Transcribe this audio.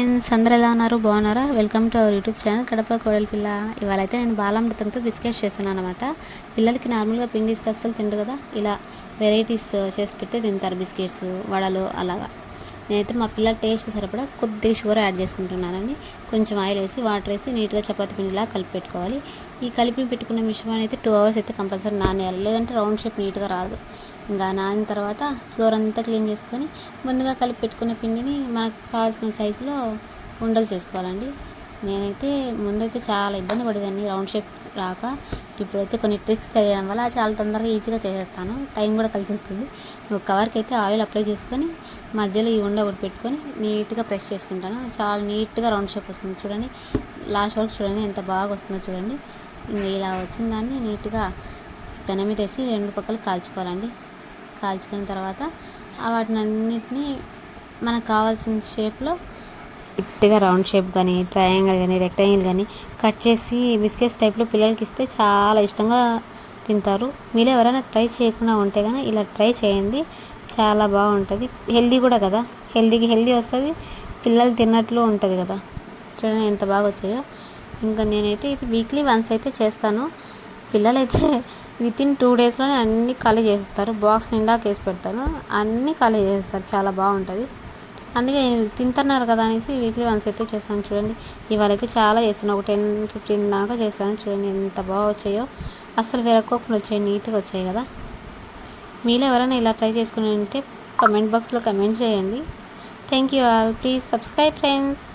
Friends, అందరూ ఎలా ఉన్నారు? బాగున్నారా? Welcome to our YouTube channel Kadapa కోడలి పిల్ల. ఇవాళ అయితే నేను బాలామృతంతో బిస్కెట్స్ చేస్తున్నాను అనమాట. పిల్లలకి నార్మల్గా పిండి ఇస్తే అస్సలు తిండు కదా, ఇలా వెరైటీస్ చేసి పెడితే తింటారు. బిస్కెట్స్, వడలు అలాగా. నేనైతే మా పిల్లల టేస్ట్ సరిపడా కొద్దిగా షుగర్ యాడ్ చేసుకుంటున్నానండి. కొంచెం ఆయిల్ వేసి వాటర్ వేసి నీట్గా చపాతీ పిండిలా కలిపి పెట్టుకోవాలి. ఈ కలిపి పెట్టుకున్న మిశ్రమాన్ని అయితే 2 hours అయితే కంపల్సరీ నానేయాలి, లేదంటే రౌండ్ షేప్ నీట్గా రాదు. ఇంకా నానిన తర్వాత ఫ్లోర్ అంతా క్లీన్ చేసుకొని ముందుగా కలిపి పెట్టుకున్న పిండిని మనకు కావాల్సిన సైజులో ఉండలు చేసుకోవాలండి. నేనైతే ముందైతే చాలా ఇబ్బంది పడేదాన్ని రౌండ్ షేప్ రాక. ఇప్పుడైతే కొన్ని ట్రిక్స్ తెలియడం వల్ల చాలా తొందరగా ఈజీగా చేసేస్తాను, టైం కూడా కలిసి వస్తుంది. ఒక కవర్కి అయితే ఆయిల్ అప్లై చేసుకొని మధ్యలో ఈ ఉండ ఒకటి పెట్టుకొని నీట్గా ప్రెస్ చేసుకుంటాను. చాలా నీట్గా రౌండ్ షేప్ వస్తుంది చూడండి. లాస్ట్ వరకు చూడండి ఎంత బాగా వస్తుందో చూడండి. ఇంకా ఇలా వచ్చిన దాన్ని నీట్గా పెనం మీద వేసి 2 పక్కలు కాల్చుకోవాలండి. కాల్చుకున్న తర్వాత వాటిని అన్నిటినీ మనకు కావాల్సిన షేప్లో నీట్గా రౌండ్ షేప్ కానీ, ట్రయాంగిల్ కానీ, రెక్టాంగిల్ కానీ కట్ చేసి బిస్కెట్స్ టైప్లో పిల్లలకి ఇస్తే చాలా ఇష్టంగా తింటారు. మీరు ఎవరైనా ట్రై చేయకుండా ఉంటే కానీ ఇలా ట్రై చేయండి, చాలా బాగుంటుంది. హెల్దీ కూడా కదా, హెల్దీ వస్తుంది, పిల్లలు తిన్నట్లు ఉంటుంది కదా. చూడండి ఎంత బాగా వచ్చాయో. ఇంకా నేనైతే ఇది వీక్లీ వన్స్ అయితే చేస్తాను. పిల్లలైతే వితిన్ 2 daysలోనే అన్నీ ఖాళీ చేసేస్తారు. బాక్స్ నిండా కేసి పెడతాను, అన్నీ ఖాళీ చేసేస్తారు. చాలా బాగుంటుంది. అందుకే తింటున్నారు కదా అనేసి వీక్లీ వన్స్ అయితే చేస్తాను. చూడండి ఇవాళ అయితే చాలా చేస్తాను, ఒక 10-15 దాకా చేస్తాను. చూడండి ఎంత బాగా వచ్చాయో, అస్సలు విరక్కోకుండా వచ్చాయి, నీట్గా వచ్చాయి కదా. మీలో ఎవరైనా ఇలా ట్రై చేసుకుని ఉంటే కామెంట్ బాక్స్లో కమెంట్ చేయండి. Thank you all. Please subscribe friends.